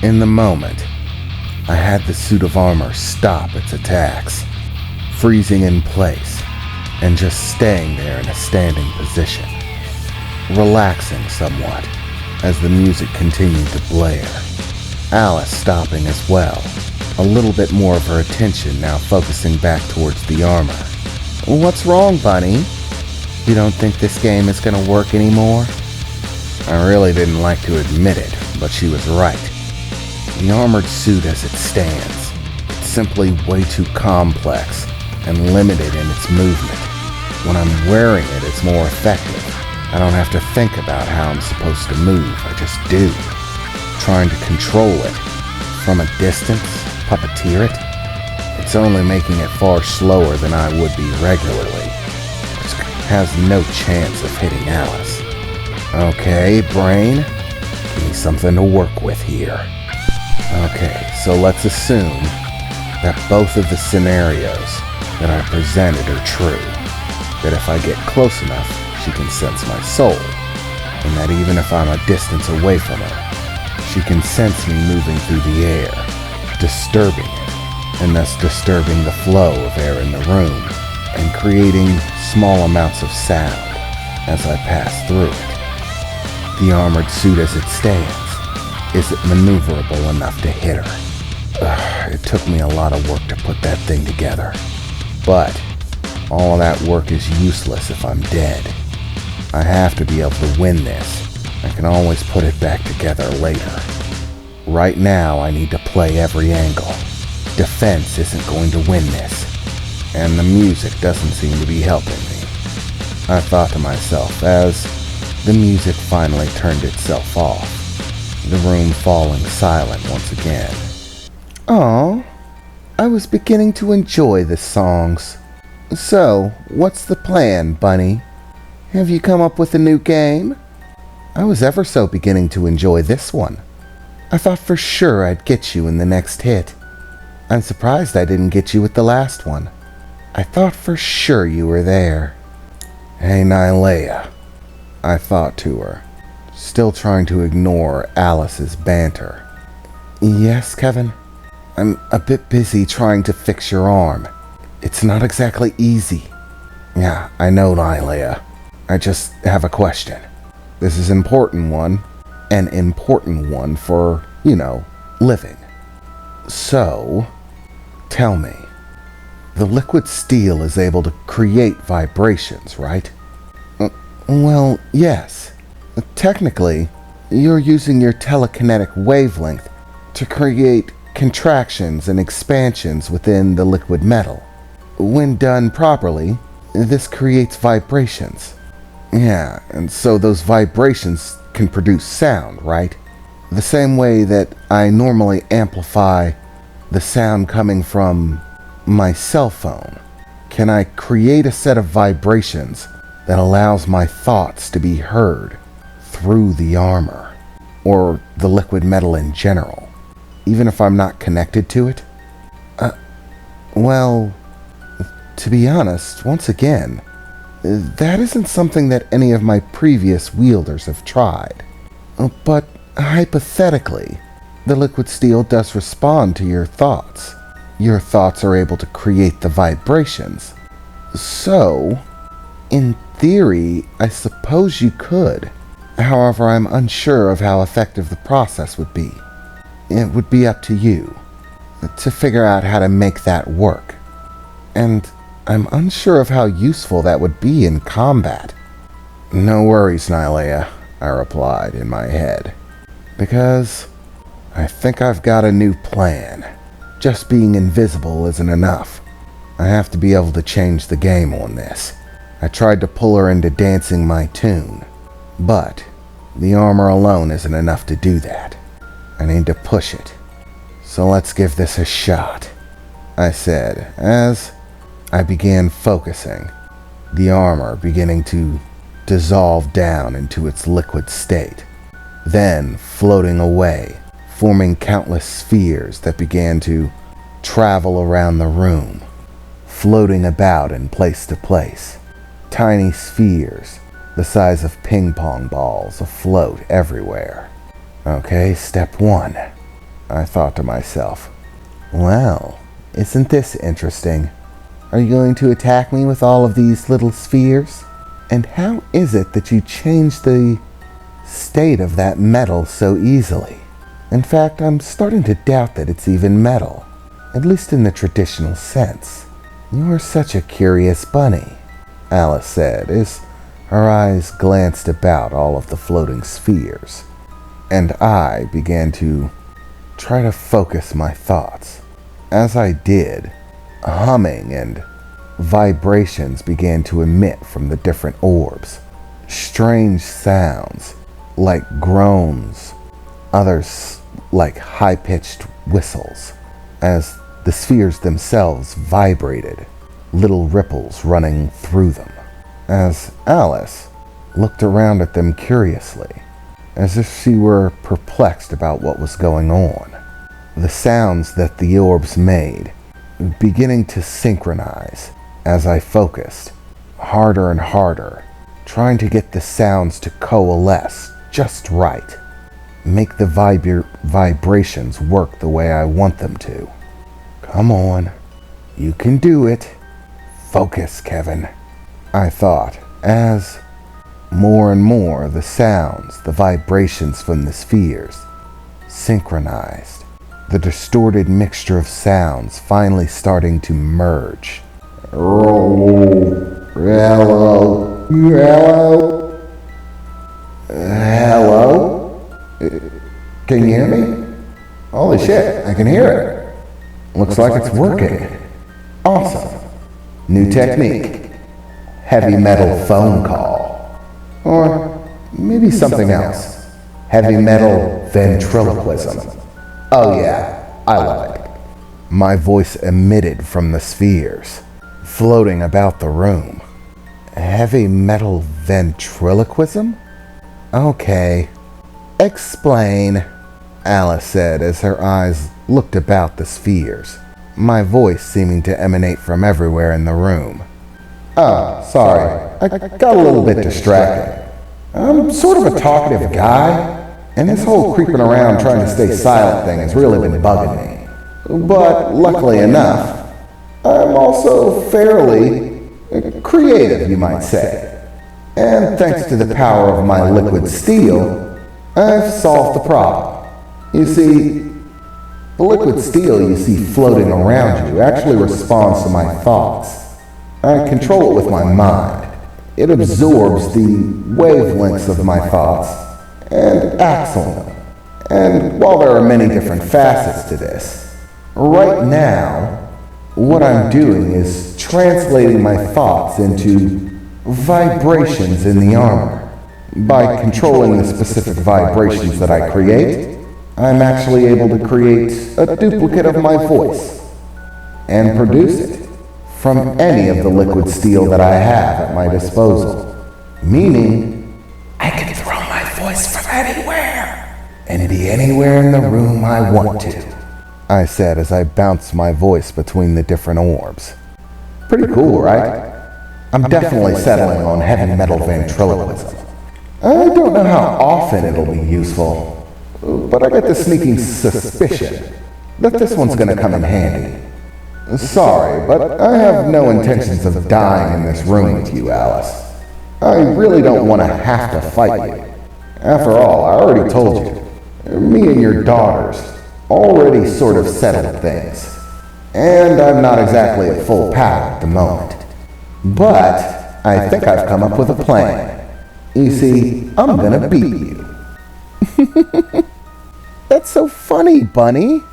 In the moment, I had the suit of armor stop its attacks, freezing in place and just staying there in a standing position, relaxing somewhat as the music continued to blare. Alice stopping as well, a little bit more of her attention now focusing back towards the armor. "What's wrong, Bunny? You don't think this game is gonna work anymore?" I really didn't like to admit it, but she was right. The armored suit as it stands, it's simply way too complex and limited in its movement. When I'm wearing it, it's more effective. I don't have to think about how I'm supposed to move, I just do. Trying to control it from a distance, puppeteer it, it's only making it far slower than I would be regularly, which has no chance of hitting Alice. Okay, brain, give me something to work with here. Okay, so let's assume that both of the scenarios that I presented are true. That if I get close enough, she can sense my soul. And that even if I'm a distance away from her, she can sense me moving through the air, disturbing it, and thus disturbing the flow of air in the room, and creating small amounts of sound as I pass through it. The armored suit as it stands, is it maneuverable enough to hit her? It took me a lot of work to put that thing together. But all of that work is useless if I'm dead. I have to be able to win this. I can always put it back together later. Right now, I need to play every angle. Defense isn't going to win this. And the music doesn't seem to be helping me. I thought to myself as the music finally turned itself off, the room falling silent once again. "Aw, I was beginning to enjoy the songs. So, what's the plan, Bunny? Have you come up with a new game?" I was ever so beginning to enjoy this one. I thought for sure I'd get you in the next hit. I'm surprised I didn't get you with the last one. I thought for sure you were there. "Hey, Nylea," I thought to her, still trying to ignore Alice's banter. "Yes, Keven? I'm a bit busy trying to fix your arm. It's not exactly easy." "Yeah, I know, Nylea. I just have a question. This is an important one for, living. So, tell me, the liquid steel is able to create vibrations, right?" "Well, yes. Technically, you're using your telekinetic wavelength to create contractions and expansions within the liquid metal. When done properly, this creates vibrations." "Yeah, and so those vibrations can produce sound, right? The same way that I normally amplify the sound coming from my cell phone. Can I create a set of vibrations that allows my thoughts to be heard through the armor, or the liquid metal in general, even if I'm not connected to it?" Well, to be honest, once again, that isn't something that any of my previous wielders have tried. But hypothetically, the liquid steel does respond to your thoughts. Your thoughts are able to create the vibrations. So, in theory, I suppose you could. However, I'm unsure of how effective the process would be. It would be up to you to figure out how to make that work. And I'm unsure of how useful that would be in combat. "No worries, Nylea," I replied in my head, because I think I've got a new plan. Just being invisible isn't enough. I have to be able to change the game on this. I tried to pull her into dancing my tune, but the armor alone isn't enough to do that. I need to push it. So let's give this a shot, I said as I began focusing, the armor beginning to dissolve down into its liquid state, then floating away, forming countless spheres that began to travel around the room, floating about in place to place. Tiny spheres, the size of ping pong balls, afloat everywhere. Okay, step 1. I thought to myself. Well, isn't this interesting? Are you going to attack me with all of these little spheres? And how is it that you changed the state of that metal so easily? In fact, I'm starting to doubt that it's even metal, at least in the traditional sense. You are such a curious bunny, Alice said as her eyes glanced about all of the floating spheres, and I began to try to focus my thoughts. As I did, humming and vibrations began to emit from the different orbs. Strange sounds, like groans, others like high-pitched whistles, as the spheres themselves vibrated, little ripples running through them. As Alice looked around at them curiously, as if she were perplexed about what was going on. The sounds that the orbs made beginning to synchronize as I focused, harder and harder, trying to get the sounds to coalesce just right, make the vibrations work the way I want them to. Come on, you can do it. Focus, Keven, I thought, as more and more the sounds, the vibrations from the spheres synchronized, the distorted mixture of sounds finally starting to merge. Hello, hello, hello, hello? Can you hear me? Holy shit, I can hear it. Looks like it's working. Awesome. New technique. Heavy metal phone call. Or maybe something else. Heavy metal ventriloquism. Oh yeah, I love it. My voice emitted from the spheres, floating about the room. Heavy metal ventriloquism? Okay. Explain, Alice said as her eyes looked about the spheres, my voice seeming to emanate from everywhere in the room. Oh, sorry, I got a little bit distracted. I'm sort of a talkative guy, and this whole creeping around trying to stay silent thing has really been bugging me. But luckily enough, I'm also fairly creative, you might say. And thanks to the power of my liquid steel, I've solved the problem. You see, the liquid steel you see floating around you actually responds to my thoughts. I control it with my mind. It absorbs the wavelengths of my thoughts and acts on them. And while there are many different facets to this, right now, what I'm doing is translating my thoughts into vibrations in the armor. By controlling the specific vibrations that I create, I'm actually able to create a duplicate of my voice and produce it from any of the liquid steel that I have at my disposal. Meaning, I can throw my voice from anywhere and be anywhere in the room I want to, I said as I bounced my voice between the different orbs. Pretty cool, right? I'm definitely settling on heavy metal ventriloquism. I don't know how often it'll be useful, but I get the sneaking suspicion that this one's gonna come in handy. Sorry, but I have no intentions of dying in this room with you, Alice. I really don't want to have to fight you. After all, I already told you, me and your daughters already sort of settled things, and I'm not exactly at full power at the moment. But I think I've come up with a plan. You see, I'm gonna beat you. That's so funny, Bunny.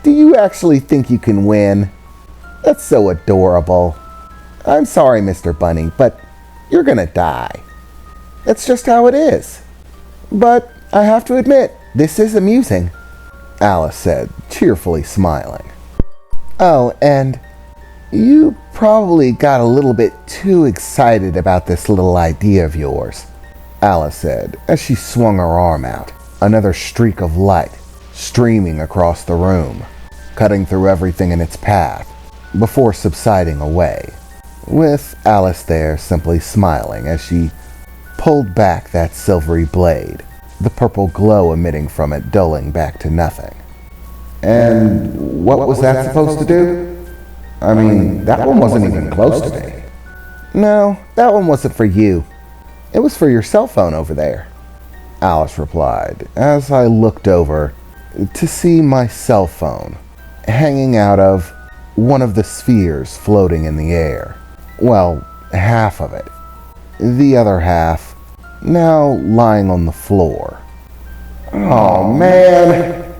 Do you actually think you can win? That's so adorable. I'm sorry, Mr. Bunny, but you're gonna die. That's just how it is. But I have to admit, this is amusing, Alice said, cheerfully smiling. Oh, and you probably got a little bit too excited about this little idea of yours, Alice said as she swung her arm out, another streak of light streaming across the room, cutting through everything in its path, before subsiding away, with Alice there simply smiling as she pulled back that silvery blade, the purple glow emitting from it dulling back to nothing. And what was that supposed to do? I mean, that one wasn't even close to me. No, that one wasn't for you. It was for your cell phone over there, Alice replied, as I looked over to see my cell phone hanging out of one of the spheres floating in the air. Well, half of it. The other half now lying on the floor. Oh man,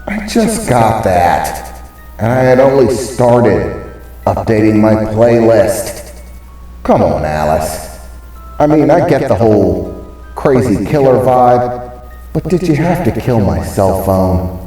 I just got that, and I had only started updating my playlist. Come on, Alice. I mean, I get the whole crazy killer vibe, but did you have to kill my cell phone?